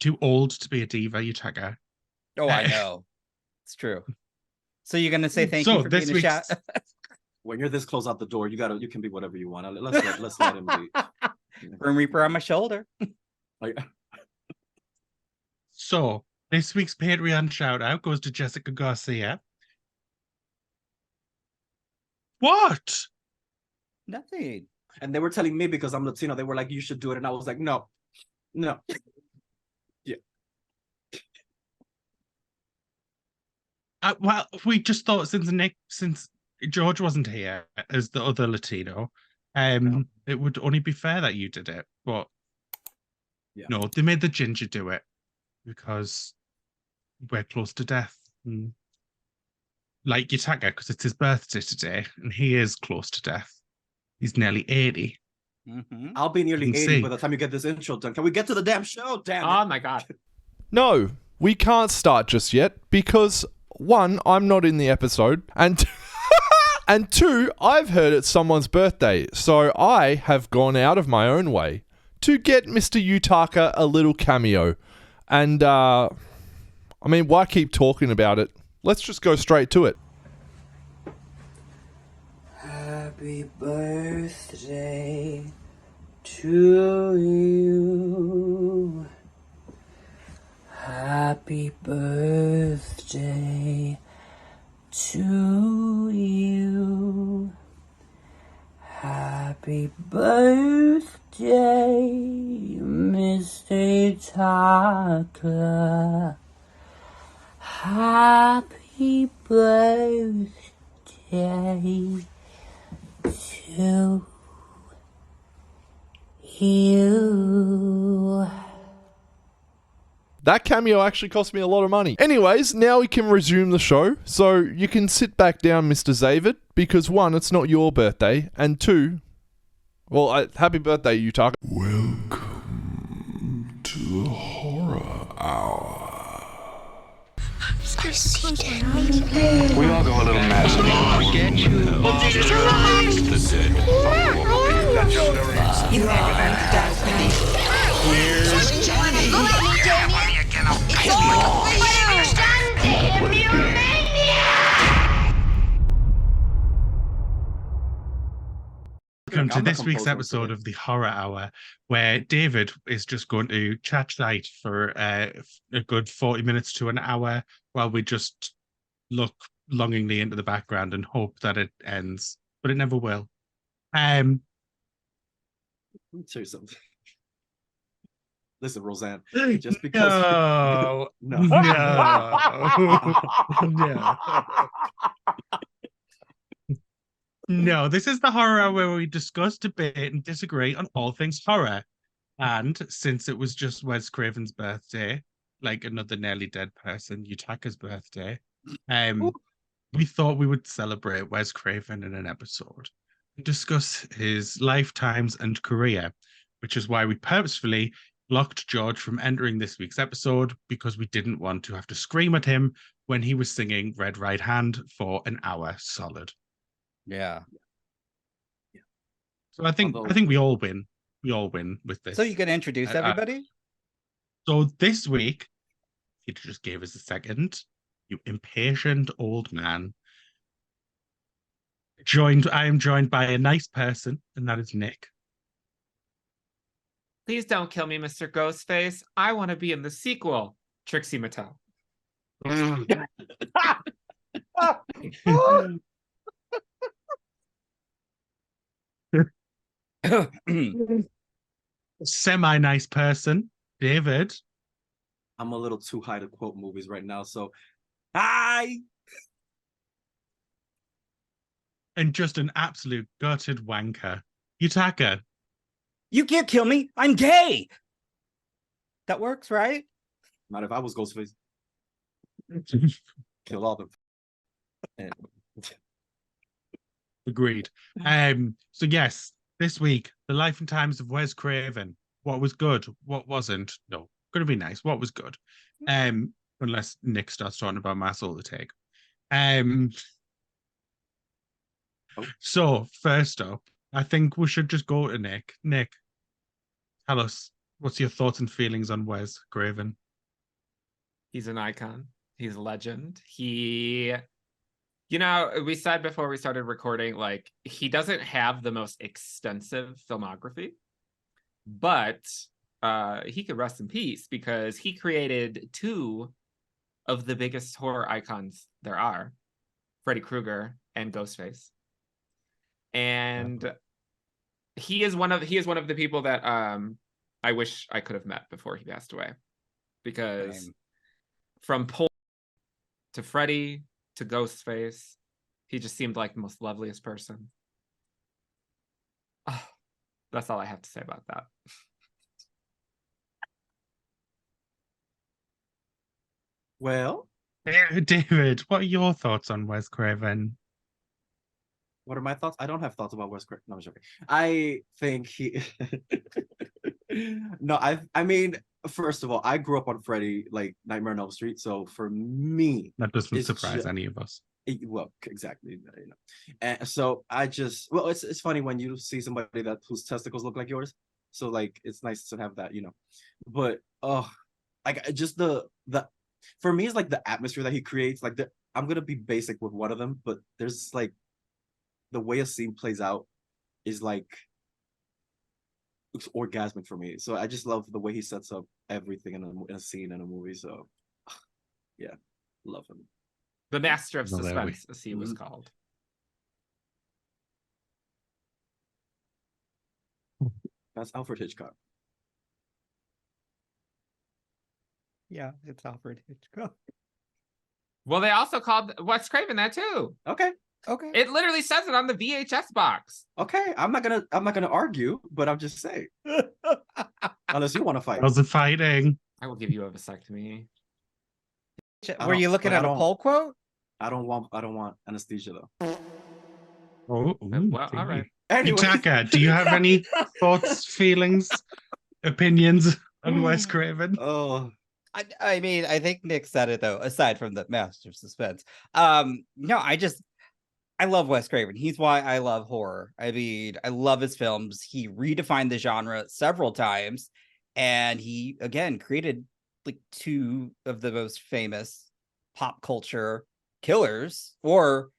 too old to be a diva, Yutaka. Oh, I know. It's true. So you're gonna say thank you for being a shout. When you're this close out the door, you can be whatever you want. Let's let him be. Grim Reaper on my shoulder. So this week's Patreon shout out goes to Jessica Garcia. What? Nothing. And they were telling me because I'm Latino, they were like, you should do it. And I was like, no. Yeah. Well, we just thought since George wasn't here as the other Latino, it would only be fair that you did it. But no, they made the ginger do it because we're close to death. Like Yutaka, because it's his birthday today, and he is close to death. He's nearly 80. Mm-hmm. I'll be nearly 80 by the time you get this intro done. Can we get to the damn show? Damn it. Oh my god. No, we can't start just yet because one, I'm not in the episode, and and two, I've heard it's someone's birthday, so I have gone out of my own way to get Mr. Yutaka a little cameo. And I mean, why keep talking about it? Let's just go straight to it. Happy birthday to you. Happy birthday to you. Happy birthday, Mr. Yutaka. Happy birthday to you. That cameo actually cost me a lot of money. Anyways, now we can resume the show. So you can sit back down, Mr. Zavid, because one, it's not your birthday, and two, well, happy birthday, Yutaka. Welcome to the Horror Hour. We all go a little mad. We get you. Welcome to this week's episode of the Horror Hour, where David is just going to chat shite for a good 40 minutes to an hour while we just look longingly into the background and hope that it ends, but it never will. Let me tell you something. Listen, Roseanne, just because no. No, this is the Horror Hour where we discuss, debate, and disagree on all things horror. And since it was just Wes Craven's birthday, like another nearly dead person, Yutaka's birthday, we thought we would celebrate Wes Craven in an episode and discuss his lifetimes and career, which is why we purposefully blocked George from entering this week's episode because we didn't want to have to scream at him when he was singing Red Right Hand for an hour solid. Yeah. So I think we all win. We all win with this. So you can introduce everybody? So this week, he just gave us a second. You impatient old man. I am joined by a nice person, and that is Nick. Please don't kill me, Mr. Ghostface. I want to be in the sequel, Trixie Mattel. Semi-nice person, David. I'm a little too high to quote movies right now, so hi. And just an absolute gutted wanker, Yutaka. You can't kill me. I'm gay. That works, right? Not if I was Ghostface. Kill all them. Agreed. So yes, this week, the life and times of Wes Craven. What was good? What wasn't? No, gonna be nice. What was good? Unless Nick starts talking about my soul to take. So first up, I think we should just go to Nick. Nick, tell us What's your thoughts and feelings on Wes Craven? He's an icon. He's a legend. He, we said before we started recording, like, he doesn't have the most extensive filmography, but he could rest in peace because he created two of the biggest horror icons there are, Freddy Krueger and Ghostface. And he is one of the people that I wish I could have met before he passed away, because from Paul to Freddy to Ghostface, he just seemed like the most loveliest person. Oh, that's all I have to say about that. Well, David, what are your thoughts on Wes Craven? what are my thoughts? I don't have thoughts about Wes Craven. No, I'm joking. I think he. No, I mean, first of all, I grew up on Freddy, like Nightmare on Elm Street. So for me, That doesn't it's surprise any of us. well, exactly. And so well, it's funny when you see somebody whose testicles look like yours. So like, it's nice to have that, But like just the for me, it's like the atmosphere that he creates. Like I'm gonna be basic with one of them, but there's like the way a scene plays out is like it's orgasmic for me. So I just love the way he sets up everything in a scene in a movie. So yeah, love him. The master of Well, there we- suspense, as he was called. That's Alfred Hitchcock. Yeah, it's Alfred Hitchcock. Well, they also called Wes Craven that too. Okay, Okay. It literally says it on the VHS box. okay. I'm not gonna argue, but I'm just saying. Unless you want to fight. How's the fighting? I will give you a vasectomy. Were you looking at a poll quote? I don't want anesthesia though. Oh, Well, all right. Anyway, Yutaka, do you have any thoughts, feelings, opinions on Wes Craven? Oh, I mean, I think Nick said it though, aside from the master of suspense. No, I love Wes Craven. He's why I love horror. I mean, I love his films. He redefined the genre several times, and he again created like two of the most famous pop culture killers, or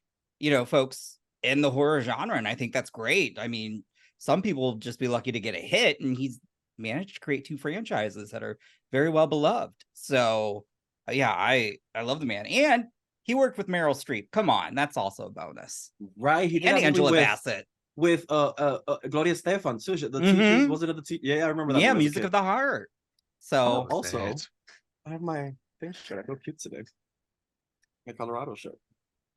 folks in the horror genre. And I think that's great. I mean, some people just be lucky to get a hit, and he's managed to create two franchises that are very well beloved. So yeah, I love the man. And he worked with Meryl Streep. Come on, that's also a bonus. right. He did And that movie Angela with, Bassett. with Gloria Estefan too. The Mhm. teachers, was it the yeah, I remember that. Yeah, one as a Music kid. of the Heart. So Also, I have my thing shirt. I feel cute today. My Colorado shirt.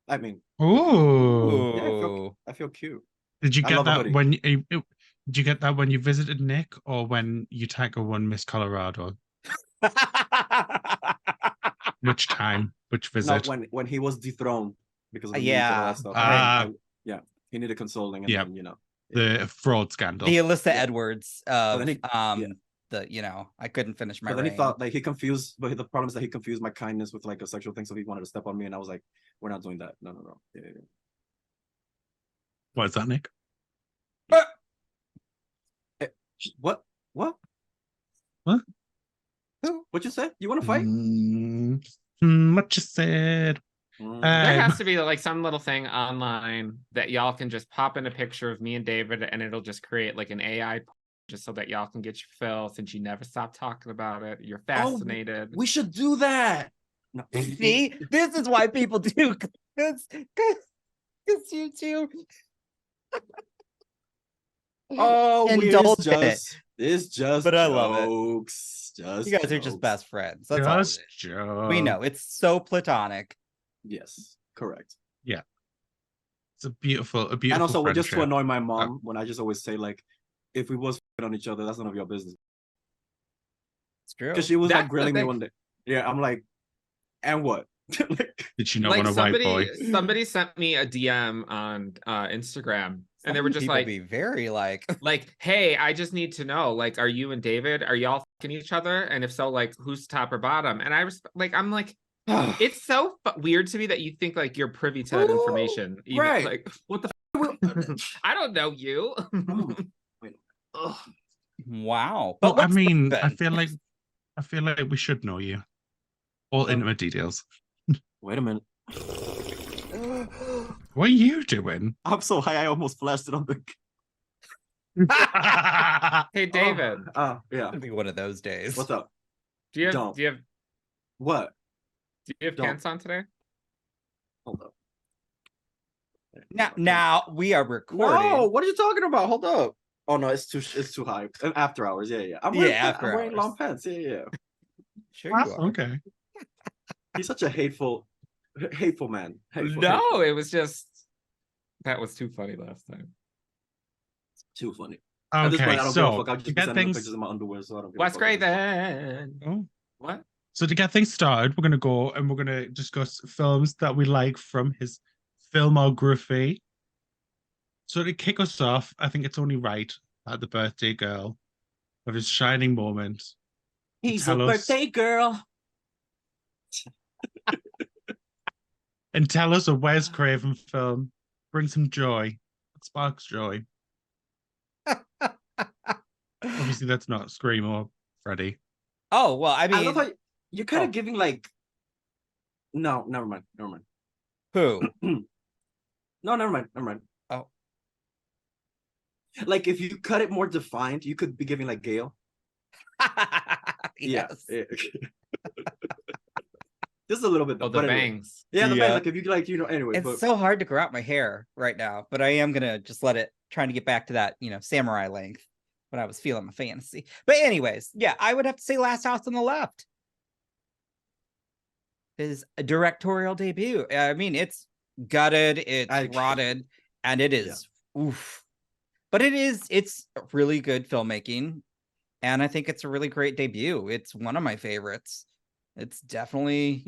I mean, Oh, yeah, I feel cute. did you I get love a that hoodie. when did you get that when you visited Nick, or when Yutaka won Miss Colorado? Which time? Which No, visit? when he was dethroned because of the Yeah. memes and all that stuff. Ah. Yeah, he needed consoling, and Yeah. then The fraud scandal. the Alyssa Yeah. Edwards But of then I couldn't finish my But then he reign. thought like he confused, but the problem is that he confused my kindness with like a sexual thing, so he wanted to step on me, and I was like, "We're not doing that. No. Yeah. What is that, Nick? What? What? What? What you say? You want to fight? What you said? Mm. There Um, has to be like some little thing online that y'all can just pop in a picture of me and David, and it'll just create like an AI just so that y'all can get your fill, since you never stop talking about it. You're fascinated. We should do that. No. See, this is why people do because you two. Oh, Indulge in it. It's just But I love it. jokes. Just You guys are just jokes. best friends. That's all. just joke. We know it's so platonic. Yes, correct. It's a beautiful And also, just to friendship. annoy my mom, when I just always say like, if we was on each other, that's none of your business. It's true. Because she was That's like the grilling me thing. one day. Yeah, I'm like, and what? Like, Did you not Like want a white boy? somebody sent me a DM on Instagram, and they were just People like, be very like, hey, I just need to know, like, are you and David, are y'all fucking each other? And if so, like, who's top or bottom? And I'm like, it's so weird to me that you think like you're privy to that Ooh, information. Even, right. Like, what the I don't know you. Oh, wait. Ugh. Wow. Well, But I what's mean, Serpent? I feel like we should know you. All intimate details. Wait a minute. What are you doing? I'm so high, I almost flashed it on the. Hey, David, Yeah. It'd be one of those days. What's up? do you have Don't. do you have What? do you have Don't. pants on today? Hold up. Now we are recording. No, what are you talking about? Hold up. Oh no, it's too high. After hours, yeah. I'm wearing, after I'm wearing long hours. pants. Yeah. Sure Wow, you are. okay. He's such a hateful man. Hateful. No, it was just that was too funny last time. Too funny. At this point, Okay, I don't give a so fuck. I'll to just be get sending things pictures of my underwear, so I don't give Wes a fuck. Craven. oh, What? so to get things started, we're gonna go and we're gonna discuss films that we like from his filmography. So to kick us off, I think it's only right that the birthday girl of his shining moment. He's Tell a us. birthday girl. And tell us a Wes Craven film brings him joy, sparks joy. Obviously, that's not Scream or Freddy. Oh, well, I I mean, love how you're kind of Oh. giving like. No, never mind. who? No, never mind. Oh. Like if you cut it more defined, you could be giving like Gale. Yes. Yeah. Just a little bit though. Oh, the but anyway. bangs. Yeah, the Yeah. bangs. Like if you like, anyway. It's But so hard to grow out my hair right now, but I am gonna just let it trying to get back to that, samurai length when I was feeling my fantasy. But anyways, yeah, I would have to say Last House on the Left. His directorial debut. I mean, it's gutted, it's rotted, and it is oof. But it's really good filmmaking, and I think it's a really great debut. It's one of my favorites. It's definitely,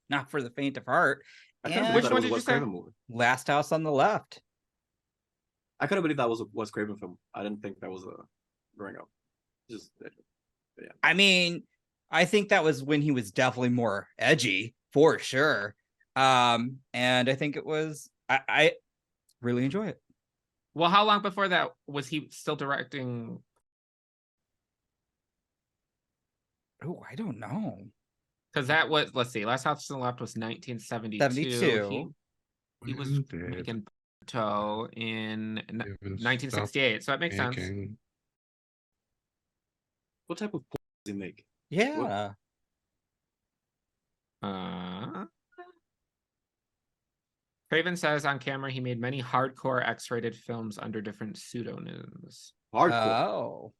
not for the faint of heart. I couldn't And believe Which that one it was did a you Wes say? Craven movie. Last House on the Left. I couldn't believe that was a Wes Craven film. I didn't think that was a growing up. Just yeah. I mean, I think that was when he was definitely more edgy, for sure. And I think it was I really enjoy it. Well, how long before that was he still directing? Oh, I don't know. Because that was, let's see, Last House on the Left was 1972. 72. He was When did making Toe in Craven 1968, so that makes sense. making- What type of porn does he make? Yeah. Craven says on camera he made many hardcore X-rated films under different pseudonyms. Hardcore. Oh.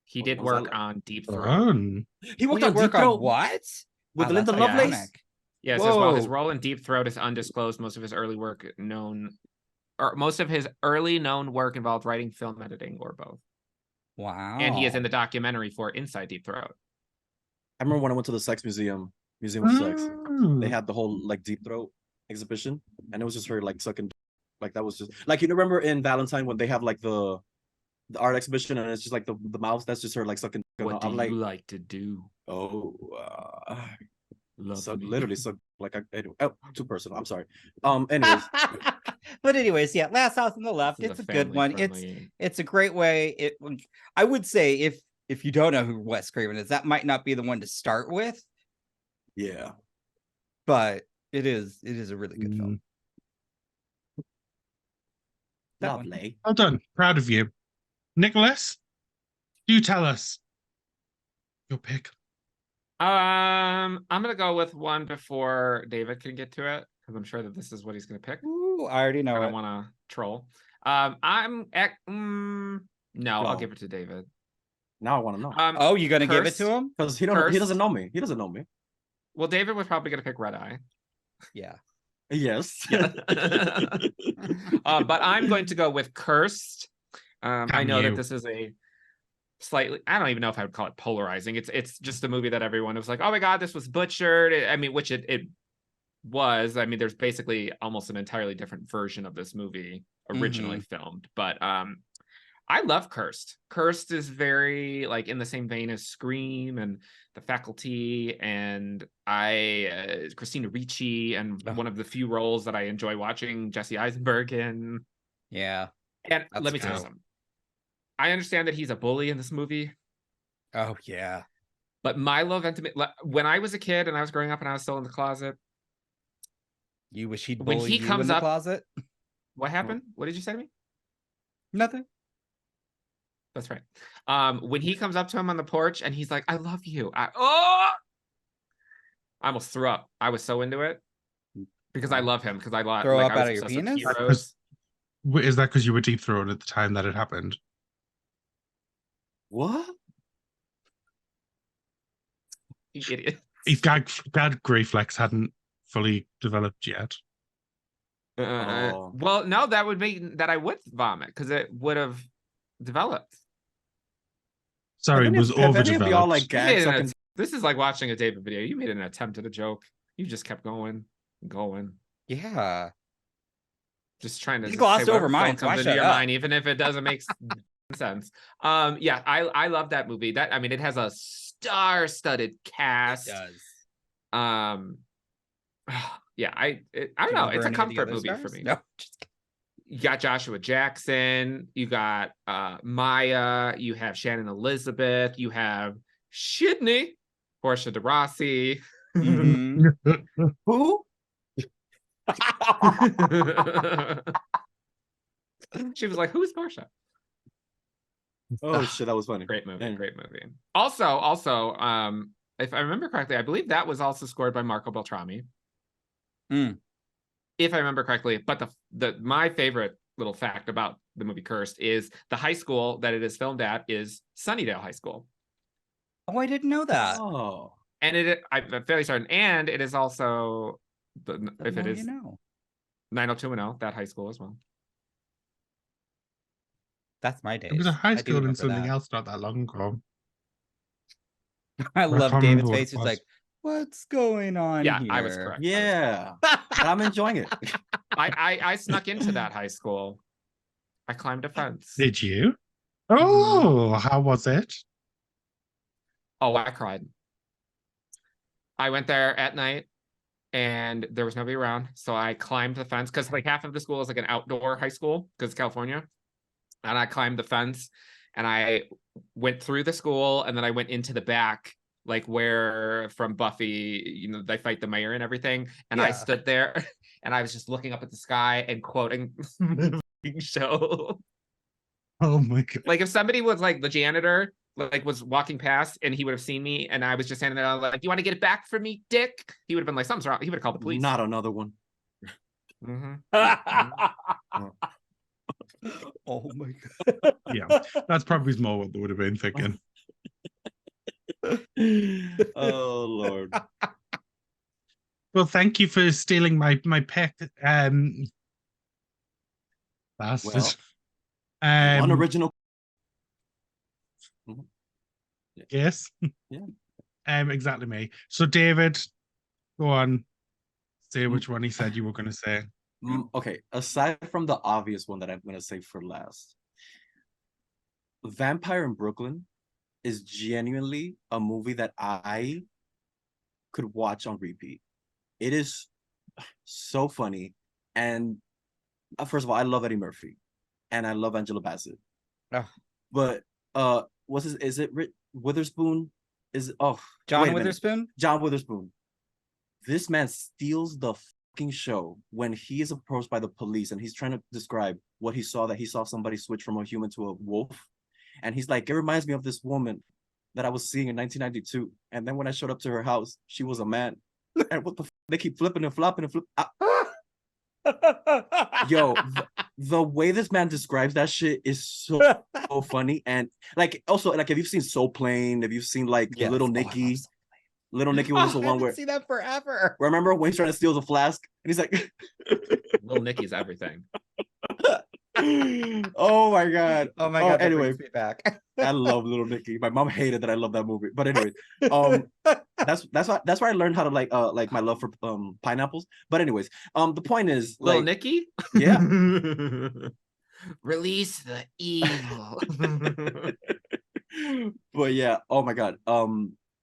He What did was that work like? on Deep Throat. Run. He worked We on work Deep Throat on what? with Wow, Linda that's Lovelace. iconic. Yes, as well. His Whoa. role in Deep Throat is undisclosed. Most of his early known work involved writing, film editing, or both. Wow. And he is in the documentary for Inside Deep Throat. I remember when I went to the Sex Museum of Sex. They Mm. had the whole like Deep Throat exhibition, and it was just her like sucking. Like that was just like you remember in Valentine when they have like the art exhibition and it's just like the mouth. That's just her like sucking. What do I'm you like, like to do? oh, Love so me. literally suck like anyway, too personal. I'm sorry. Anyways, But anyways, yeah, Last House on the Left. This is It's a good one. family-friendly- It's a great way. I would say if you don't know who Wes Craven is, that might not be the one to start with, yeah. but it is a really good film. That one. Lovely. Well done. Proud of you. Nicholas, you tell us your pick. I'm gonna go with one before David can get to it because I'm sure that this is what he's gonna pick. Ooh, I already know I it. don't want to troll. No, I'll Go. give it to David. Now I want to know Oh, you gonna give it to Cursed? him? because he doesn't know me. He doesn't know me. Well, David was probably gonna pick Red Eye. Yeah. Yes. But I'm going to go with Cursed. I Damn know that you. this is a slightly, I don't even know if I would call it polarizing. It's just a movie that everyone was like, oh my God, this was butchered. Which it was. I mean, there's basically almost an entirely different version of this movie originally filmed. But I love Cursed. Cursed is very like in the same vein as Scream and The Faculty, and Christina Ricci, and one of the few roles that I enjoy watching Jesse Eisenberg in. Yeah. And That's let me tell you true. something. I understand that he's a bully in this movie, Oh yeah. but Milo Ventimiglia, when I was a kid and I was growing up and I was still in the closet, You wish he'd When bully he you comes in the up- closet? what happened? What did you say to me? Nothing. That's right. When he comes up to him on the porch and he's like, "I love you," I almost threw up. I was so into it because I love him because I love Throw like up I was out of your obsessed with penis? heroes. Is that because you were deep throated at the time that it happened? What? You idiot. His gag reflex hadn't fully developed yet. Oh. Well, no, that would mean that I would vomit because it would have developed. Sorry, Have it any was of- have any of y'all, overdeveloped. like, You gag made an sucking? att- This is like watching a David video. You made an attempt at a joke. You just kept going, going, Yeah. just trying to You just glossed say whatever over mine, float so I comes into shut your up. mind, even if it doesn't make sense. Yeah, I love that movie. That I mean, it has a star-studded cast. It does. Yeah, I don't Do you know. It's remember a any of the comfort other movie for stars? me. No, just kidding. You got Joshua Jackson, you got Maya, you have Shannon Elizabeth, you have Shidney, Portia de Rossi. Mhm. Who? She was like, "Who's Portia?" Oh shit, that was funny. Great movie, Anyway. great movie. Also, if I remember correctly, I believe that was also scored by Marco Beltrami. Mm. If I remember correctly. But my favorite little fact about the movie Cursed is the high school that it is filmed at is Sunnydale High School. Oh, I didn't know that. Oh. And I'm fairly certain, and it is also if The it more is you know. 90210, that high school as well. That's my days. It was a high I do school and remember something that. else not that long ago. I I love can't David's remember what it face. He's was. like, "What's going on Yeah, here?" I was correct. Yeah. And I'm enjoying it. I snuck into that high school. I climbed a fence. Did you? Oh, how was it? Oh, I cried. I went there at night and there was nobody around. So I climbed the fence because like half of the school is like an outdoor high school because it's California. And I climbed the fence and I went through the school and then I went into the back, like where from Buffy, you know, they fight the mayor and everything. And I Yeah. stood there and I was just looking up at the sky and quoting the show. Oh my god. Like if somebody was like the janitor, like was walking past and he would have seen me and I was just standing there like, "You want to get it back for me, Dick?" He would have been like, "Something's wrong." He would have called the police. Not another one. Mhm. Oh my god. Yeah, that's probably more what they would have been thinking. Oh Lord. Well, thank you for stealing my pick. Bastard. One original. Yes. Yeah. Exactly me. So David, go on. Say which one he said you were going to say. Okay, aside from the obvious one that I'm gonna say for last, Vampire in Brooklyn is genuinely a movie that I could watch on repeat. It is so funny, and first of all, I love Eddie Murphy, and I love Angela Bassett. Oh. But is it Witherspoon? John wait a minute. Witherspoon? John Witherspoon. This man steals the fucking show when he is approached by the police and he's trying to describe what he saw, that he saw somebody switch from a human to a wolf. And he's like, "It reminds me of this woman that I was seeing in 1992. And then when I showed up to her house, she was a man." And what the they keep flipping and flopping and flip. Yo, the way this man describes that shit is so funny. And like, also, like, if you've seen Soul Plane, if you've seen like Yes. Little Oh, I Nicky, love Little Nicky was the I one haven't where seen that forever. remember when he's trying to steal the flask and he's like, Little Nicky's everything. "Oh my god." Oh my Oh, god, that anyway. brings me back. I love Little Nicky. My mom hated that I love that movie. But anyway, that's why I learned how to like my love for pineapples. But anyways, the point is Little like, Nicky? yeah. Release the evil. But yeah, oh my god.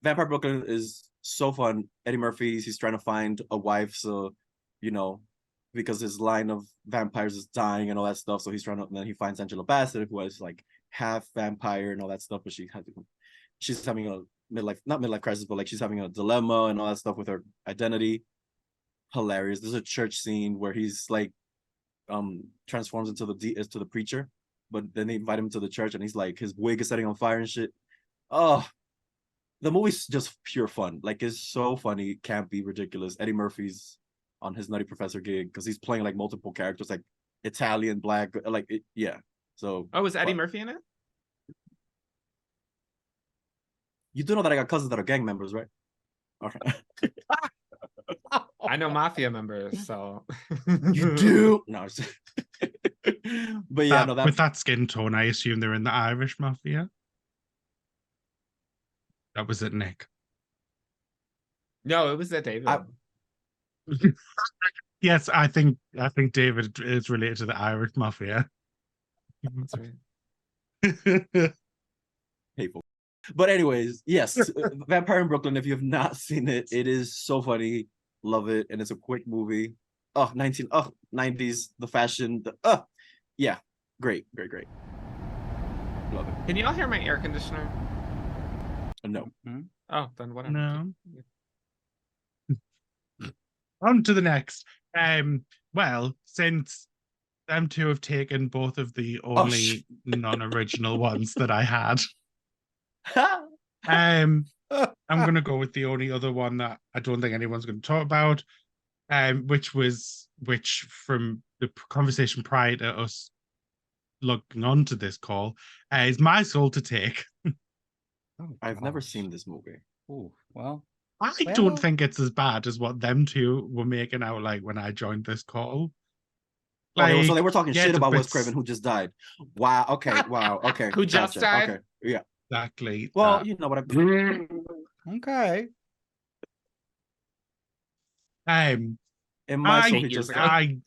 Vampire Brooklyn is so fun. Eddie Murphy, he's trying to find a wife, so you know, because his line of vampires is dying and all that stuff. So he's trying to, and then he finds Angela Bassett, who has like half vampire and all that stuff, but she's having a not midlife crisis, but like she's having a dilemma and all that stuff with her identity. Hilarious. There's a church scene where he's like transforms into the preacher, but then they invite him to the church and he's like his wig is setting on fire and shit. Oh, the movie's just pure fun. Like it's so funny, campy, ridiculous. Eddie Murphy's on his Nutty Professor gig because he's playing like multiple characters, like Italian, black, like yeah. So was Eddie Murphy in it? You do know that I got cousins that are gang members, right? Okay. I know mafia members, so You do? No. But yeah, no, with that skin tone, I assume they're in the Irish mafia. That was it, Nick. No, it was that David. Yes, I think David is related to the Irish mafia. That's right. Hateful. But anyways, yes, Vampire in Brooklyn. If you have not seen it, it is so funny. Love it, and it's a quick movie. 90s, the fashion, yeah, great. Love it. Can you all hear my air conditioner? No. Oh, then whatever. No. On to the next. Well, since them two have taken both of the only non-original ones that I had, I'm gonna go with the only other one that I don't think anyone's going to talk about, which from the conversation prior to us logging on to this call, is My Soul to Take. I've never seen this movie. Oh, well. I don't think it's as bad as what them two were making out like when I joined this call. Like, so they were talking shit about Wes bit... Craven, who just died. Wow. Okay. Wow. Okay. Who just died? Okay. Yeah. Exactly. Well, you know what I'm. Okay. In My Soul, he just. I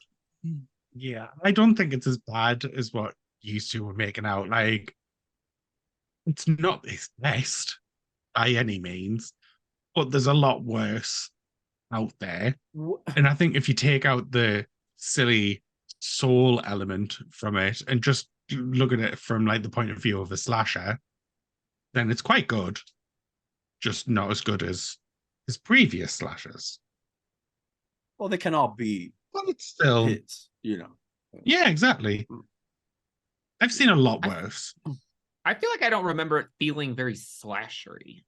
don't think it's as bad as what you two were making out. Like, it's not his best by any means, but there's a lot worse out there. And I think if you take out the silly soul element from it and just look at it from like the point of view of a slasher, then it's quite good. Just not as good as his previous slashers. Well, they can all be. But it's still hits, you know. Yeah, exactly. I've seen a lot worse. I feel like I don't remember it feeling very slashery.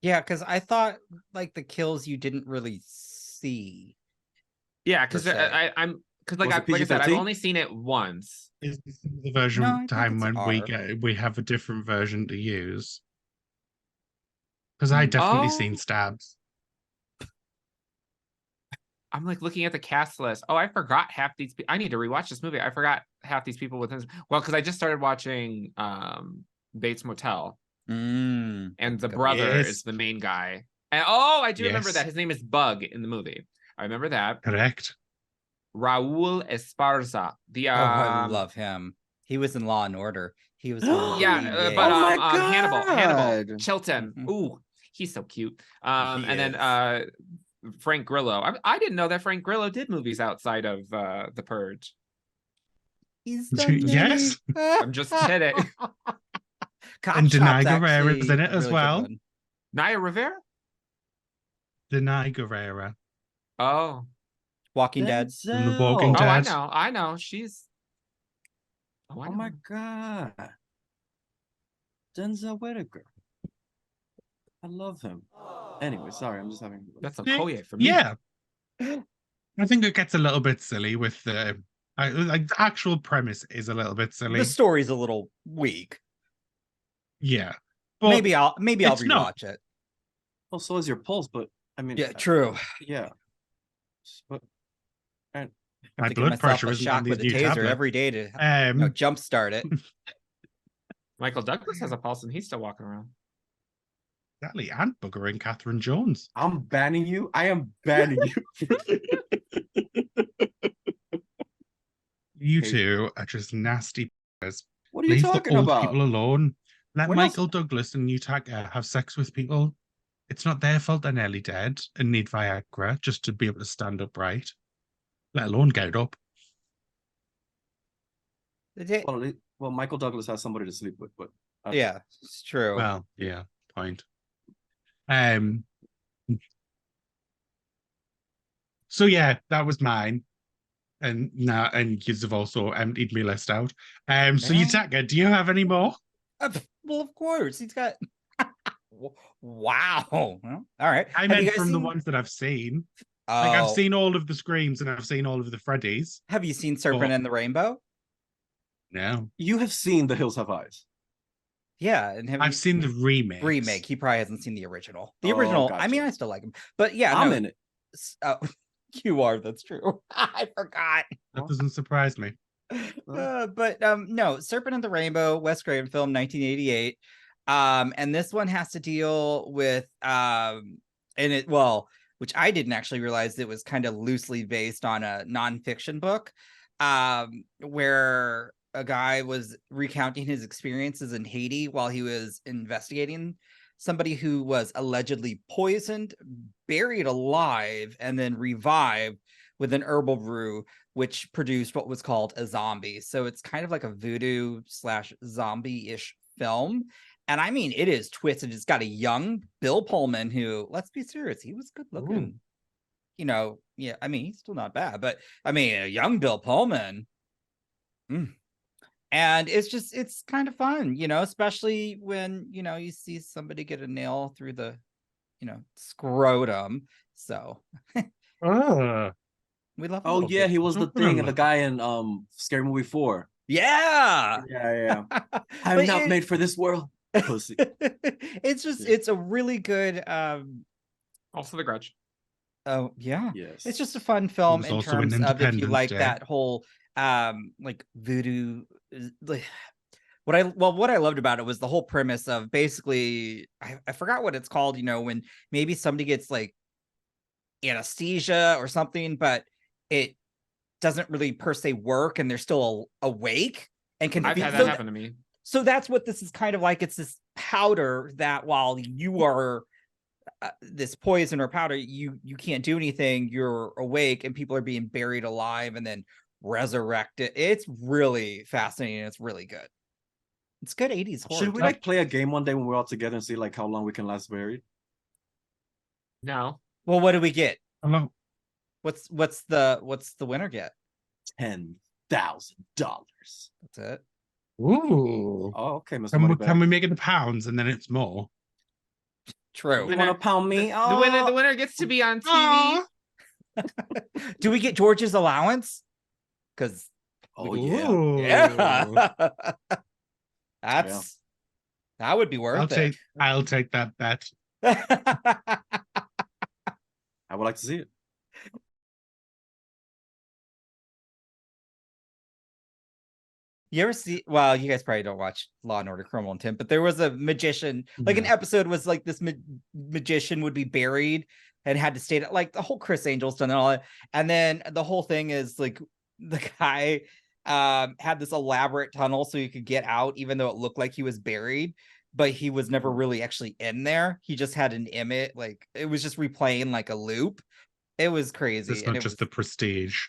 Yeah, because I thought like the kills you didn't really see. Yeah, because I'm like I said, I've only seen it once. Is the version time when we have a different version to use? Because I definitely seen stabs. I'm like looking at the cast list. Oh, I forgot half these people. I need to rewatch this movie. I forgot half these people within. Well, because I just started watching Bates Motel. And the brother is the main guy. And I do remember that. His name is Bug in the movie. I remember that. Correct. Raul Esparza. I love him. He was in Law and Order. He was Hannibal Chilton. Ooh, he's so cute. And then Frank Grillo. I didn't know that Frank Grillo did movies outside of The Purge. He's done yes. I'm just kidding. And Denai Guerrera is in it as well. Naya Rivera? Denai Guerrera. Oh. Walking Dead. From The Walking Dead. I know. She's. Oh my God. Denzel Whitaker. I love him. Anyway, sorry, I'm just having. That's a Koye for me. Yeah. I think it gets a little bit silly with the. Like the actual premise is a little bit silly. The story's a little weak. Yeah. But maybe I'll rewatch it. Well, so is your pulse, but I mean. Yeah, true. Yeah. But my blood pressure is shocked with a taser every day to jumpstart it. Michael Douglas has a pulse and he's still walking around. Exactly, and buggering Catherine Jones. I'm banning you. I am banning you. You two are just nasty. What are you talking about? Leave the old people alone. Let Michael Douglas and Yutaka have sex with people. It's not their fault they're nearly dead and need Viagra just to be able to stand upright, let alone get up. Well, Well, Michael Douglas has somebody to sleep with, but Yeah, it's true. Well, yeah, point. Um. So yeah, that was mine. And now, and you have also emptied my list out. So Yeah. Yutaka, do you have any more? Well, of course, he's got. Wow. Well, all right. I Have meant you guys from the seen- ones that I've seen. Like I've Oh, seen all of the Screams and I've seen all of the Freddy's. have you seen Serpent Oh. and the Rainbow? No, you have seen The Hills Have Eyes. Yeah, and have I've you seen the remake. He probably hasn't seen the original. The Oh, original. I mean, gotcha. I still like him, but yeah, I'm no, in it. Oh, you are. That's true. I forgot. That doesn't surprise me. But no, Serpent and the Rainbow, Wes Craven film, 1988. And this one has to deal with which I didn't actually realize it was kind of loosely based on a nonfiction book, where a guy was recounting his experiences in Haiti while he was investigating somebody who was allegedly poisoned, buried alive, and then revived with an herbal brew, which produced what was called a zombie. So it's kind of like a voodoo / zombie-ish film. And I mean, it is twisted. It's got a young Bill Pullman who, let's be serious, he was good looking. Ooh. You know, yeah, I mean, he's still not bad, but I mean, a young Bill Pullman. And it's kind of fun, you know, especially when, you know, you see somebody get a nail through the, you know, scrotum. So we love. Oh yeah, he was the Don't thing and the remember. guy in Scary Movie 4. Yeah. Yeah. I'm But not made for this world. Pussy. It's just it's a really good Also The Grudge. oh yeah. Yes. It's just a fun film was in also an terms of if you Independence like Day. that whole like voodoo like what I loved about it was the whole premise of basically I forgot what it's called, you know, when maybe somebody gets like anesthesia or something, but it doesn't really per se work and they're still awake and can I've feel- had so that happen to me. So that's what this is kind of like. It's this powder that while you are this poison or powder, you can't do anything. You're awake and people are being buried alive and then resurrected. It's really fascinating. It's really good. It's good 80s horror. Should we like play a game one day when we're all together and see like how long we can last buried? No. Well, what do we get? Hello. What's the winner get? $10,000. That's it. Ooh. Oh, okay, Mr. Can we Moneyback. make it in pounds and then it's more? True. You want to pound me? The winner gets to be on TV. Aw. Do we get George's allowance? Because Oh yeah. Ooh. yeah. That would be worth it. I'll take that bet. I would like to see it. You ever see? Well, you guys probably don't watch Law and Order: Criminal Intent, but there was a magician. Like an Yeah. episode was like this magician would be buried and had to stay. Like the whole Chris Angel's done and all that, and then the whole thing is like the guy had this elaborate tunnel so he could get out, even though it looked like he was buried, but he was never really actually in there. He just had an image, like it was just replaying like a loop. It was crazy. It's and not it just was, the prestige.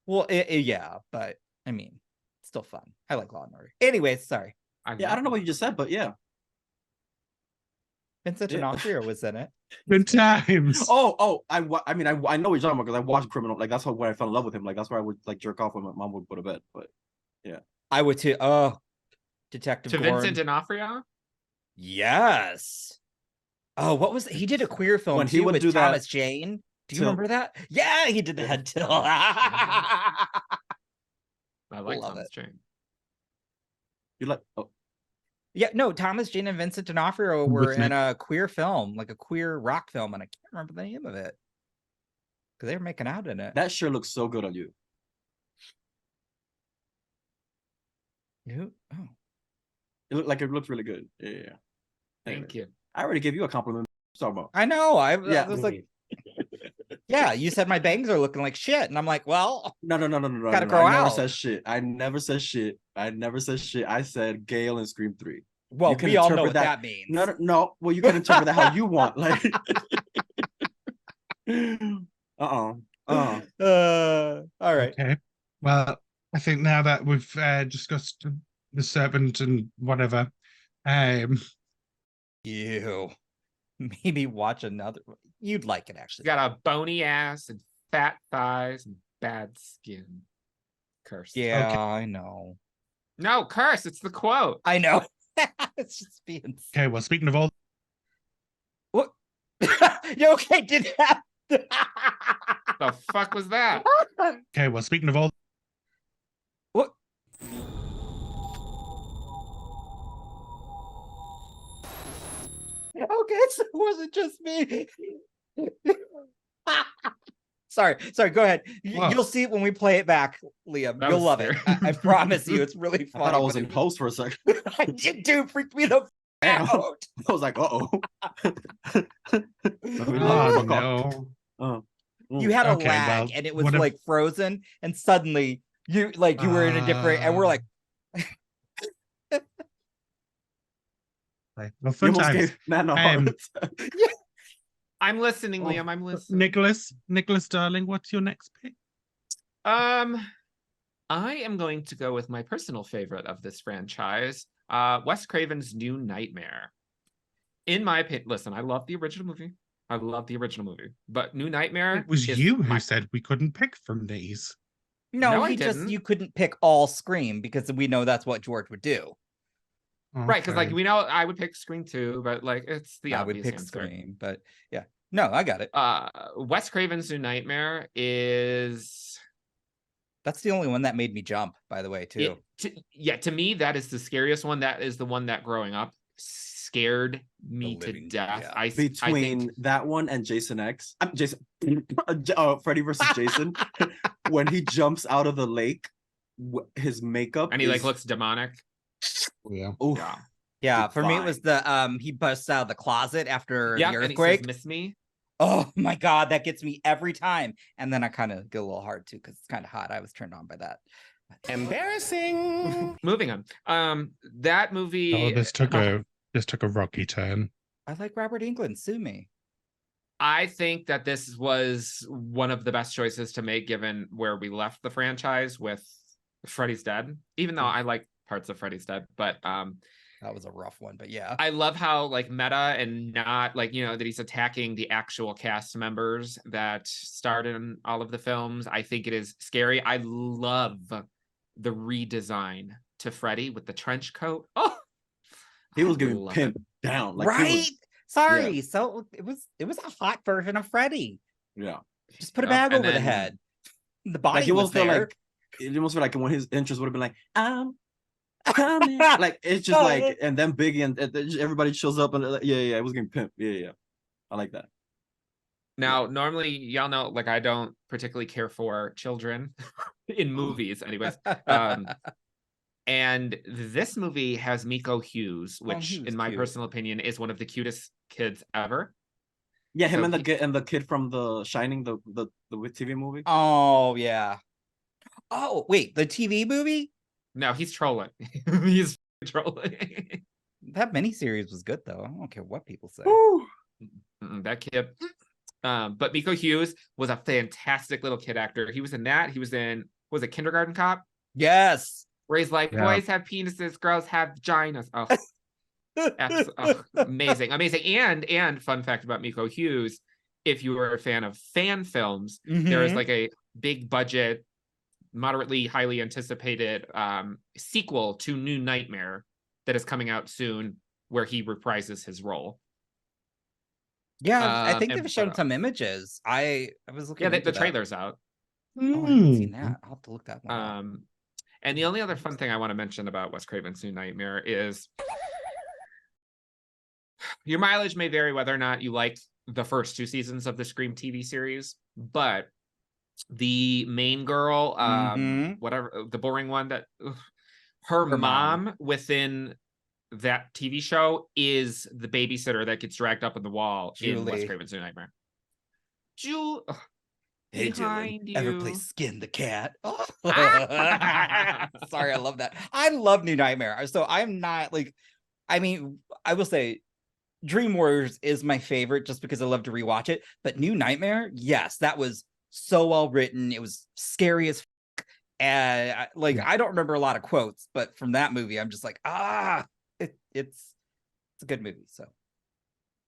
well, yeah, but I mean, still fun. I like Law and Order. Anyways, sorry. Yeah, I don't know what you just said, but yeah. Vincent Yeah. D'Onofrio was in it. Good times. I know what you're talking about because I watched Criminal. Like that's where I fell in love with him. Like that's where I would like jerk off when my mom would go to bed. But I would too. Oh, Detective To Gordon. Vincent D'Onofrio? Yes. Oh, what was he did a queer film When he too would with do that Thomas Jane. Do you tilt. remember that? Yeah, he did the head tilt. I like Love Thomas it. Jane. you like Yeah, no, Thomas Jane and Vincent D'Onofrio I'm were listening. in a queer film, like a queer rock film, and I can't remember the name of it because they were making out in it. that sure looks so good on you. Oh, It looked really good. Yeah. Thank you. I already gave you a compliment. What are you talking about? I know. I Yeah. was like, yeah, you said my bangs are looking like shit, and I'm like, well, No. Gotta grow I never out. said shit. I never said shit. I said Gale and Scream 3. well, You can we all know interpret what that- that means. No. Well, you can interpret that how you want. Like, all All right. Okay. Well, I think now that we've discussed the Serpent and whatever. Ew. Maybe watch another. You'd like it, She's actually. got a bony ass and fat thighs and bad skin. Curse. Yeah, Okay. I know. No, curse. It's the quote. I know. It's just being. Okay, well, speaking of all, What? You okay? Did that? The fuck was that? okay, well, speaking of all, What? Okay, so it wasn't just me. Sorry, go ahead. What? You'll see it when we play it back, Liam. That You'll was love it. I promise you, it's really I fun. thought I was in post for a second. I did too. Freaked me the f- Damn. out. I was like, uh-oh. oh no. Oh. You had a Okay, lag, well, and it was what if- like frozen, and suddenly you were in a different, and we're like, Well, You fun almost times. gave Nat a Um, heart attack. I'm listening, Oh. Liam. I'm listening. Nicholas Darling, what's your next pick? I am going to go with my personal favorite of this franchise, Wes Craven's New Nightmare. In my opinion, listen, I love the original movie. But New Nightmare It was is you who my- said we couldn't pick from these. no, No, I he just didn't. you couldn't pick all Scream because we know that's what George would do. Right, because like Okay. we know I would pick Scream too, but like it's the I would obvious pick answer. Scream, but yeah, no, I got it. Wes Craven's New Nightmare is That's the only one that made me jump, by the way, too. to me that is the scariest one. That is the one that growing up scared me to living- death. yeah. I Between think that one and Jason X, I'm Jason, Freddy versus Jason, when he jumps out of the lake, his makeup and he like is- looks demonic. Yeah. Oof. Yeah. Yeah, Good for me it was the he busts out of the closet after Yeah, the and he earthquake. says, "Miss me." Oh my god, that gets me every time. And then I kind of get a little hard too because it's kind of hot. I was turned on by that. Embarrassing. Moving on. That movie. Oh, this took a rocky turn. I like Robert Englund. Sue me. I think that this was one of the best choices to make given where we left the franchise with Freddy's Dead. Even though I like parts of Freddy's Dead, but That was a rough one, but yeah. I love how like meta and not like, you know, that he's attacking the actual cast members that starred in all of the films. I think it is scary. I love the redesign to Freddy with the trench coat. Oh, He was I getting love pinned it. down. Like right? he was- Sorry. So it was a hot version of Freddy. yeah. Just put a Yep, bag and over the then- head. The body Like it was almost feel there. like it almost feel like when his entrance would have been like, I'm coming. Like it's just like, and then Biggie and everybody shows up and yeah, it was getting pimped. Yeah. I like that. Now, normally, y'all know, like, I don't particularly care for children in movies, anyways. And this movie has Miko Hughes, Oh, which, he was in my cute. personal opinion, is one of the cutest kids ever. Yeah, him So and the kid from The Shining, the TV movie. Oh yeah. Oh wait, the TV movie? No, he's trolling. He's trolling. That miniseries was good though. I don't care what people say. That kid. But Miko Hughes was a fantastic little kid actor. He was in that. He was in, was it Kindergarten Cop? Yes. Where he's like, Yeah. boys have penises, girls have vaginas. Oh, amazing. And fun fact about Miko Hughes, if you were a fan of fan films, there is Mhm. like a big budget, moderately highly anticipated sequel to New Nightmare that is coming out soon, where he reprises his role. Yeah, I think and- they've shown some images. I was looking. Yeah, the into that. trailer's out. Oh, I haven't seen Mm. that. I'll have to look that one up. And the only other fun thing I want to mention about Wes Craven's New Nightmare is your mileage may vary whether or not you like the first two seasons of the Scream TV series, but the main girl, Mhm. whatever, the boring one that her mom within that TV show is the babysitter that gets dragged up in the wall in Wes Julie. Craven's New Nightmare. Julie, Hey, behind Dylan, ever you. play Skin the Cat? Sorry, I love that. I love New Nightmare. So I'm not like, I mean, I will say Dream Warriors is my favorite just because I love to rewatch it. But New Nightmare, yes, that was so well written. It was scary as fuck. And Yeah. I don't remember a lot of quotes, but from that movie, I'm just like, it's a good movie. So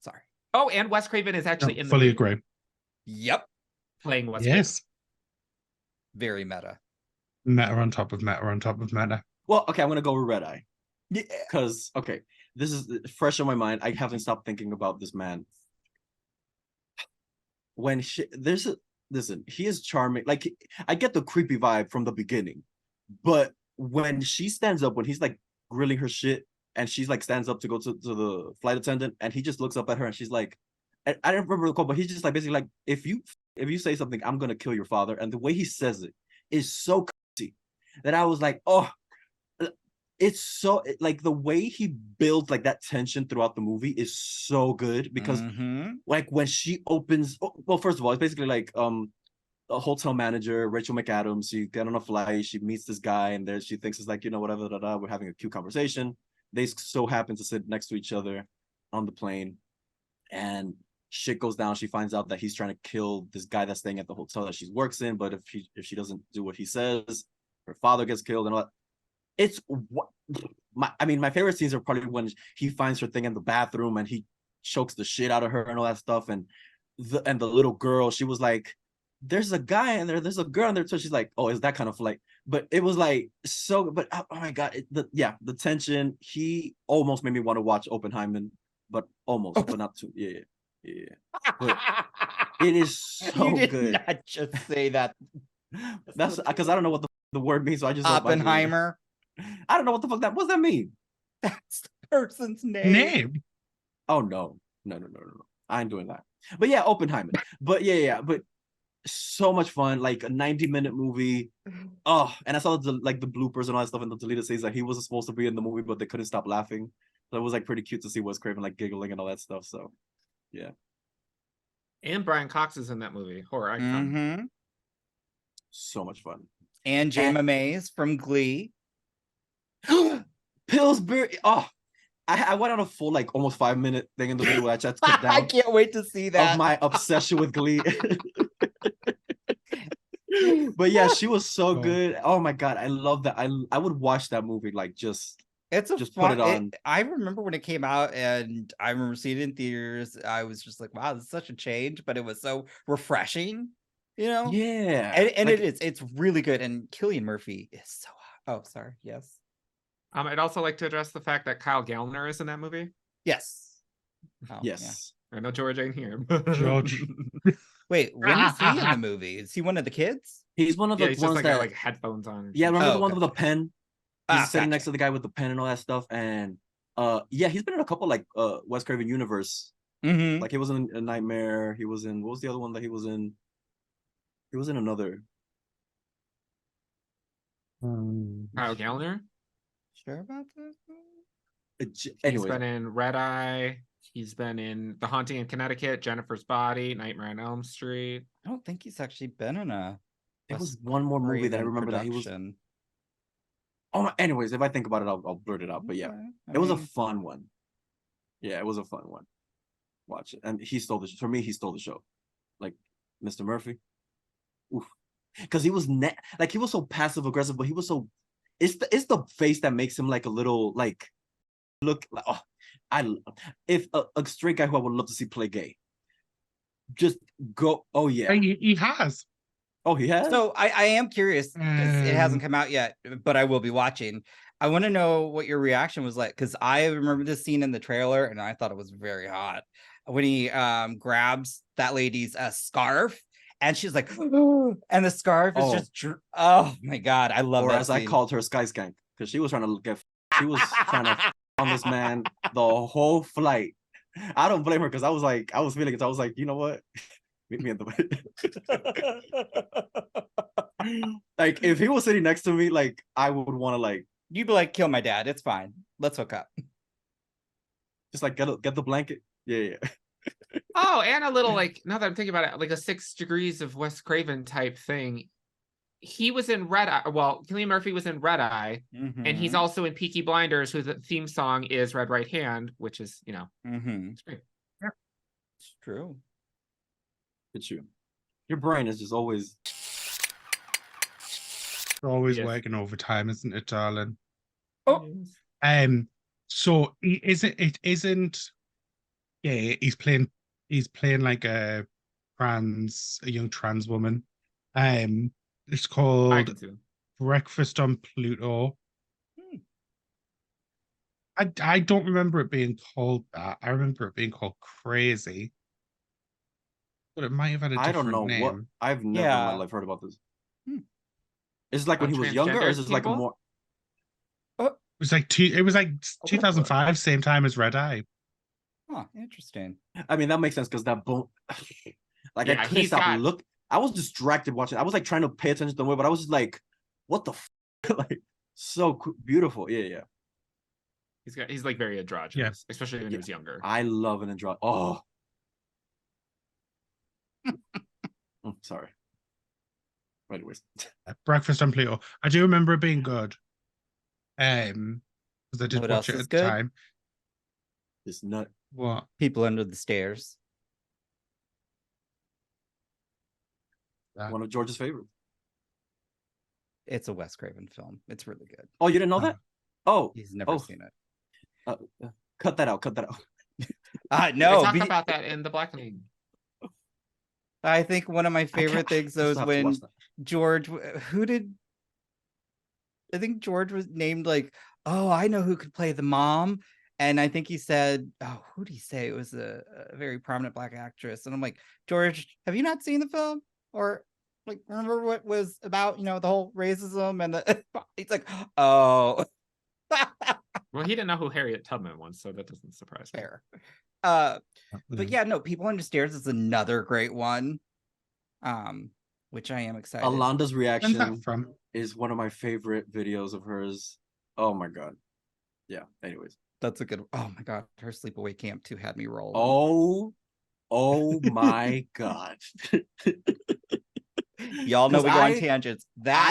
sorry. Oh, and Wes Craven is actually in the Fully movie, agree. Yep. playing Wes Craven. Yes. Very meta. Meta on top of meta on top of meta. Well, okay, I'm gonna go with Red Eye. Yeah. Because okay, this is fresh on my mind. I haven't stopped thinking about this man. When listen, he is charming. Like, I get the creepy vibe from the beginning, but when she stands up, when he's like grilling her shit, and she's like stands up to go to the flight attendant, and he just looks up at her, and she's like, I don't remember the quote, but he's just like basically like, if you say something, I'm gonna kill your father, and the way he says it is so crazy that I was like, oh. It's so like the way he builds like that tension throughout the movie is so good because like when she opens, well, first of all, it's basically like a hotel manager, Rachel McAdams. She get on a flight, she meets this guy, and there she thinks it's like, whatever, we're having a cute conversation. They so happen to sit next to each other on the plane, and shit goes down. She finds out that he's trying to kill this guy that's staying at the hotel that she works in, but if she doesn't do what he says, her father gets killed and all that. It's what my favorite scenes are probably when he finds her thing in the bathroom and he chokes the shit out of her and all that stuff, and the little girl, she was like, there's a guy in there, there's a girl in there, so she's like, oh, is that kind of like, but it was like so, but oh my god, the tension. He almost made me want to watch Oppenheimer, but almost, but not too. Yeah. But it is so You did good. not just say that. That's because I don't know what the word means, so I just Oppenheimer. I don't know what the fuck what's that mean? That's the person's name. Name. Oh no. I ain't doing that. But yeah, Oppenheimer. But yeah, but so much fun, like a 90-minute movie. Oh, and I saw the bloopers and all that stuff in the deleted scenes that he wasn't supposed to be in the movie, but they couldn't stop laughing. So it was like pretty cute to see Wes Craven like giggling and all that stuff. So yeah. And Brian Cox is in that movie, horror icon. So much fun. And Jama Mays from Glee. Pillsbury. Oh, I went on a full like almost 5-minute thing in the video which I took down. I can't wait to see that. Of my obsession with Glee. But yeah, she was so good. Oh my god, I love that. I would watch that movie like just Fun, put it on. I remember when it came out, and I remember seeing it in theaters. I was just like, wow, this is such a change, but it was so refreshing, Yeah. And like, it's really good. And Cillian Murphy is so hot. Oh, sorry. Yes. I'd also like to address the fact that Kyle Gallner is in that movie. Yes. Oh, yes. I know George ain't here. George. Wait, when is he in the movie? Is he one of the kids? He's one of the he's ones just that got like headphones on. Yeah, remember the one okay. with the pen? He's sitting gotcha. next to the guy with the pen and all that stuff. And yeah, he's been in a couple like Wes Craven universe. Like he was in A Nightmare. He was in, what was the other one that he was in? He was in another. Kyle Gallner. Sure about this? Anyway, He's been in Red Eye. He's been in The Haunting in Connecticut, Jennifer's Body, Nightmare on Elm Street. I don't think he's actually been in a. there was one more movie that I remember that he was. Oh, anyways, if I think about it, I'll blurt it out. But yeah, it was a fun one. Yeah, it was a fun one. Watch it, and he stole the for me. He stole the show, like Mr. Murphy. Oof, because he was like he was so passive aggressive, but he was so. It's the face that makes him like a little like look. Like, oh, if a straight guy who I would love to see play gay. Just go. Oh yeah, He has. Oh, he has? So I am curious because it hasn't come out yet, but I will be watching. I want to know what your reaction was like, because I remember this scene in the trailer and I thought it was very hot when he grabs that lady's scarf and she's like, and the scarf is just, oh my god, I love that. Or as I called her, Sky Skank, because she was trying to trying to on this man the whole flight. I don't blame her because I was feeling it. I was like, you know what? Meet me at the like if he was sitting next to me, like I would want to like you'd be like, kill my dad, it's fine, let's hook up. Just like get the blanket. Yeah. Oh, and a little like, now that I'm thinking about it, like a 6 Degrees of Wes Craven type thing. He was in Red Eye. Well, Cillian Murphy was in Red Eye, and he's also in Peaky Blinders, whose theme song is Red Right Hand, which is, it's great. Yeah. It's true. It's you. Your brain is just always always Yes. working overtime, isn't it, darling? Oh. So it isn't gay. He's playing like a young trans woman. It's I called can see them. Breakfast on Pluto. Hmm. I don't remember it being called that. I remember it being called Crazy. But it might have had a I different don't know what. name. I've never in my Yeah. life heard about this. Hmm. Is it like when he was younger, or is this like a Transgender more? It was like 2005, same time as Red Eye. Huh, interesting. I mean, that makes sense because that bone. Like I Yeah, couldn't he's stop got- look. I was distracted watching. I was like trying to pay attention to the movie, but I was just like, "What the like so beautiful." Yeah. He's like very androgynous, especially when he Yeah. was younger. I love an andro. Oh, sorry. Anyways, Breakfast on Pluto. I do remember it being good. Because I did What watch else it is at the good? time. it's nut. What? People Under the Stairs. One of George's favorites. It's a Wes Craven film. It's really good. Oh, you didn't know that? Oh, He's never Oh. seen it. cut that out. Cut that out. They No, talk about that in the Blackening. I think one of my favorite things though is when George, I think George was named like, oh, I know who could play the mom. And I think he said, oh, who did he say? It was a very prominent Black actress. And I'm like, George, have you not seen the film? Or like, remember what was about, the whole racism and the, it's like, oh. Well, he didn't know who Harriet Tubman was, so that doesn't surprise me. Fair. But yeah, no, People Under Stairs is another great one. Which I am excited. Alanda's When's that reaction from? is one of my favorite videos of hers. Oh my god. Yeah. Anyways. That's a good. Oh my god, her sleepaway camp 2 had me rolling. Oh my god. Y'all know we go on 'Cause tangents.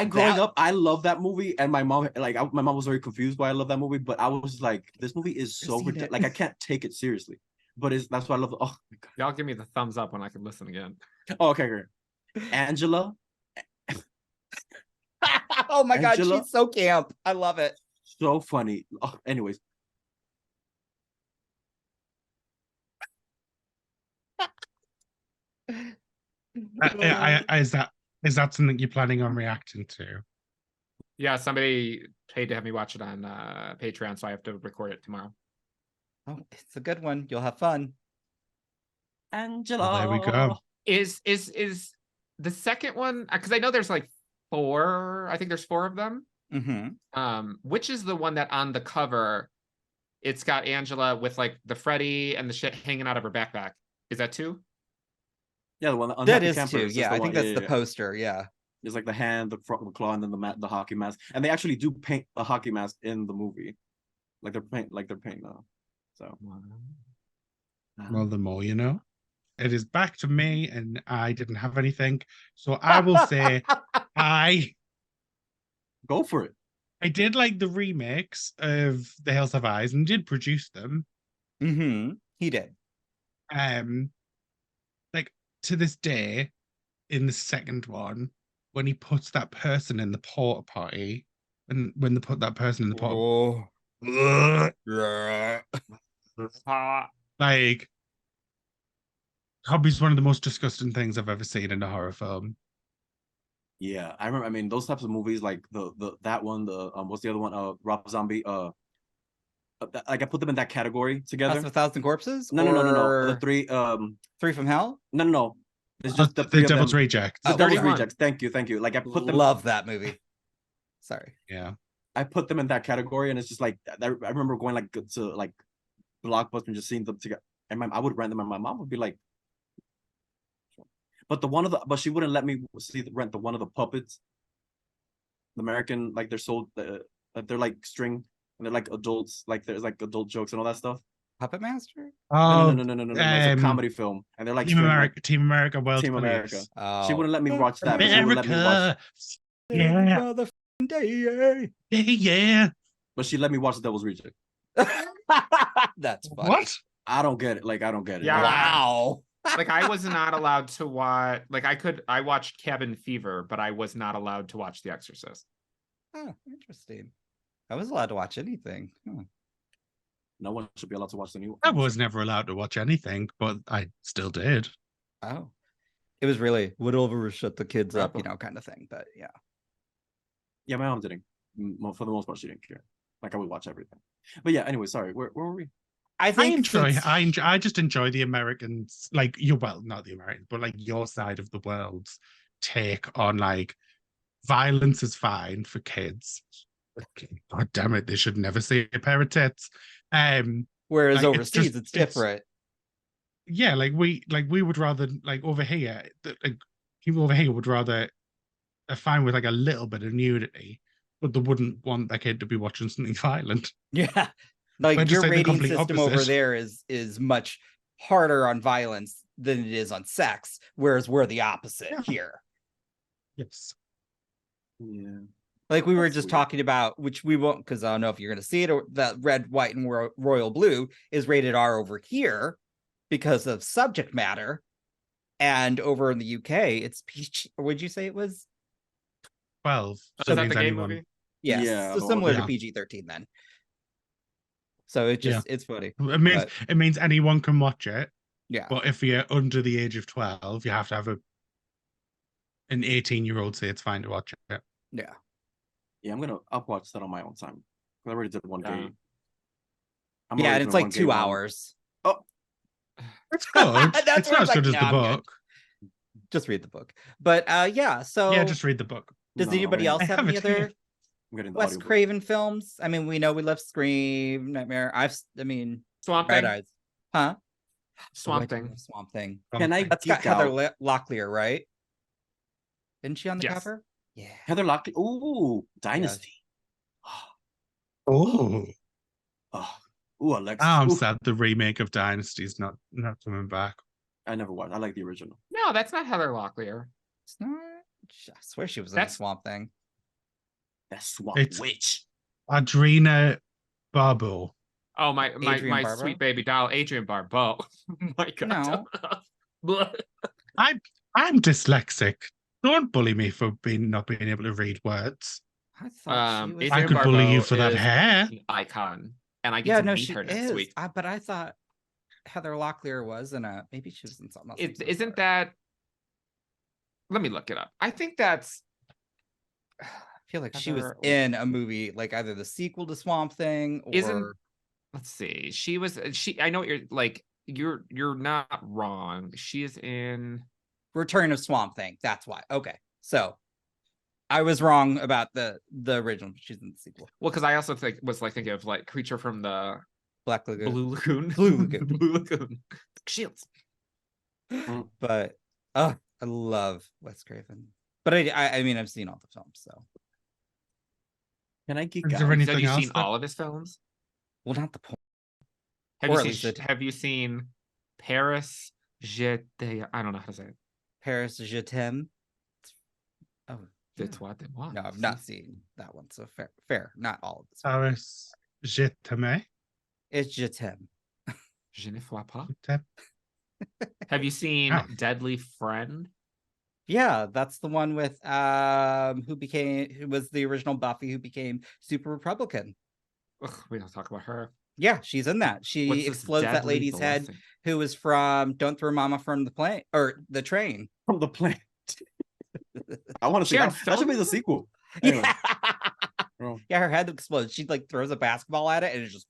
Growing up, I love that movie, and my mom my mom was very confused why I love that movie, but I was like, this movie is so seen it. like I can't take it seriously. But that's why I love it. Oh my god. Y'all give me the thumbs up when I can listen again. Oh, okay, great. Angela. Oh my god, Angela? she's so camp. I love it. So funny. Oh, anyways. Is that something you're planning on reacting to? Yeah, somebody paid to have me watch it on Patreon, so I have to record it tomorrow. Oh, it's a good one. You'll have fun. Angela. Well, there we go. Is the second one, because I know there's like 4, I think there's 4 of them. Mm-hmm. Which is the one that on the cover it's got Angela with like the Freddy and the shit hanging out of her backpack? Is that 2? Yeah, the one on That Happy is Campers 2. is Yeah, the I one- think that's the yeah. poster. Yeah. There's like the hand, the front, the claw, and then the hockey mask. And they actually do paint a hockey mask in the movie. Like they're painting now. So Well, the more you know. It is back to me, and I didn't have anything. So I will say I go for it. did like the remakes of The Hills Have Eyes and did produce them. Mm-hmm. He did. Like to this day, in the second one, when he puts that person in the porta potty, and when they put that person in the porta, like, Hobby's one of the most disgusting things I've ever seen in a horror film. Yeah, I remember. I mean, those types of movies, like that one, what's the other one? Rob Zombie. Like I put them in that category together. House of 1,000 Corpses? No. The Or 3. 3 from Hell? No. It's just the 3 of Devil's them. Rejects. The Devil's 31. Rejects. Thank you. Like I put them. Love that movie. Sorry. Yeah. I put them in that category, and it's just like I remember going like to like Blockbuster and just seeing them together, and I would rent them, and my mom would be like, but she wouldn't let me rent the one of the puppets, the American, like they're sold, they're like string, and they're like adults, like there's like adult jokes and all that stuff. Puppet Master? Oh, No. It's a comedy film, and they're like Team string, America, Team America, World Team Police. America. Oh. She wouldn't let me watch that. But she would let me watch. America. Yeah. Yeah. But she let me watch The Devil's Reject. That's funny. What? I don't get it. Like I don't get it. Yeah. Wow. Like I was not allowed to watch. Like I watched Cabin Fever, but I was not allowed to watch The Exorcist. Oh, interesting. I was allowed to watch anything. No one should be allowed to watch the new. I was never allowed to watch anything, but I still did. Oh, it was really whatever shut the kids up, Papa. kind of thing. But yeah, Yeah, my mom didn't. For the most part, she didn't care. Like I would watch everything. But yeah, anyway, sorry. Where were we? I think I just enjoy the Americans, like not the Americans, but like your side of the world's take on like violence is fine for kids. God damn it, they should never see a pair of tits. Whereas like, overseas, it's different. Yeah, like we would rather like over here, like people over here would rather are fine with like a little bit of nudity, but they wouldn't want their kid to be watching something violent. Yeah, We're like just your saying the rating complete system over opposite. there is much harder on violence than it is on sex, whereas we're the opposite here. Yes. Yeah. Like we were That's just weird. talking about, which we won't, because I don't know if you're going to see it, or that red, white, and royal blue is rated R over here because of subject matter, and over in the UK it's PG. Would you say it was? 12. Oh, So is that means the gay anyone. movie? Yes, Yeah, so well, similar yeah. to PG-13 then. So it just it's funny. It means anyone can watch it, Yeah. but if you're under the age of 12, you have to have an 18-year-old say it's fine to watch it. Yeah. Yeah, I'll watch that on my own time. I already did one Yeah. gay. Yeah, and it's like 2 hours. Oh, It's good. That's It's where not it's as good like, as the "Nah, I'm good." book. Just read the book. But yeah, so Yeah, just read the book. does No, anybody I else I have have any it other here. I'm getting the Wes audiobook. Craven films? I mean, we know we love Scream, Nightmare. I mean, Swamp Red Thing. Eyes. Huh? Swamp Oh, I do Thing. love Swamp Thing. Can I That's got geek out? Heather Locklear, right? Isn't she on the Yes. cover? Yeah. Heather Locklear. Ooh, Dynasty. Oh, Oh, ooh, Alexa. I'm Ooh, sad the remake of Dynasty's not coming back. I never watched. I like the original. No, that's not Heather Locklear. It's not. I swear she was in the That's- Swamp Thing. That's Swamp It's- Witch. Adrena Barbeau. Oh, my Adrienne Barbeau? sweet baby doll, Adrienne Barbeau. My God. No. I'm dyslexic. Don't bully me for not being able to read words. I thought she was. I Adrienne could bully you Barbeau for that is hair. an icon, and I get Yeah, to no, meet she her next is. week. But I thought Heather Locklear was in a. Maybe she was in something else. Isn't that? Let me look it up. I think that's. I feel like she was Heather- in a movie, like either the sequel to Swamp Thing or. Isn't- Let's see. She was. I know what you're like. You're not wrong. She is in. Return of Swamp Thing. That's why. Okay, so I was wrong about the original. She's in the sequel. Well, because I also was thinking of like Creature from the Black Lagoon. Blue Lagoon. Blue Lagoon. Blue Lagoon. Shields. But I love Wes Craven. But I mean I've seen all the films, so Can I geek Is out? there Have anything you else? seen all of his films? well not the point. Have Or you at seen? least it- Have you seen Paris? I don't know how to say it. Paris Je t'aime. Oh, yeah. It's what they want. No, I've not seen that one. So fair. Not all of this. Paris, je t'aime. It's Je t'aime. Je ne vois pas. Je t'aime. Have you seen Ah. Deadly Friend? Yeah, that's the one with who was the original Buffy who became super Republican. Ugh, we don't talk about her. Yeah, she's in that. What's She this explodes that deadly lady's head blessing? who was from Don't Throw Mama from the Plane or the Train. From the planet. I want to see Sharon that should be the Stone? sequel. Anyway, Yeah. oh, Yeah, her head explodes. She like throws a basketball at it and it's just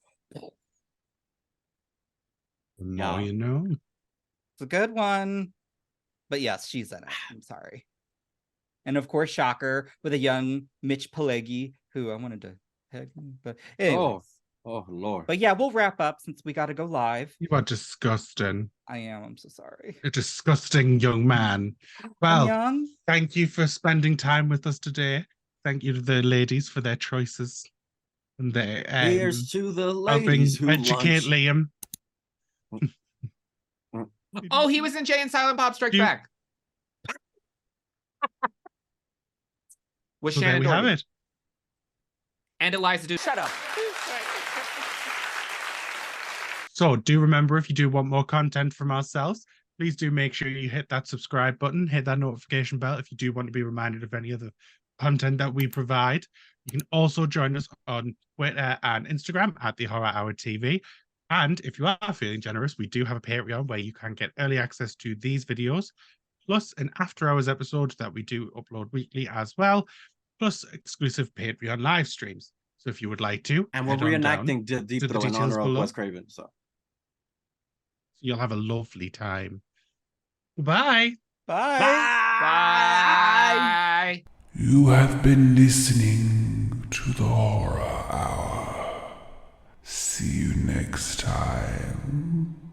No, Yeah. you know. it's a good one. But yes, she's in it. I'm sorry. And of course, Shocker with a young Mitch Pileggi, who I wanted to peg, but anyways. oh Lord. But yeah, we'll wrap up since we got to go live. You are disgusting. I'm so sorry. A disgusting young man. I'm Well, young. thank you for spending time with us today. Thank you to the ladies for their choices and their Here's to the helping ladies who educate lunch. Liam. Oh, he was in Jay and Silent Bob Strike You- Back. With So there Shannon we have Doherty it. and Eliza Dushku. Shut up. So do remember, if you do want more content from ourselves, please do make sure you hit that subscribe button, hit that notification bell if you do want to be reminded of any other content that we provide. You can also join us on Twitter and Instagram at the Horror Hour TV. And if you are feeling generous, we do have a Patreon where you can get early access to these videos, plus an after hours episode that we do upload weekly as well, plus exclusive Patreon live streams. So if you would like to, And we're head on down reenacting Deep to the Throw in details honor of below. Wes Craven. So You'll have a lovely time. Bye. Bye. Bye. You have been listening to the Horror Hour. See you next time.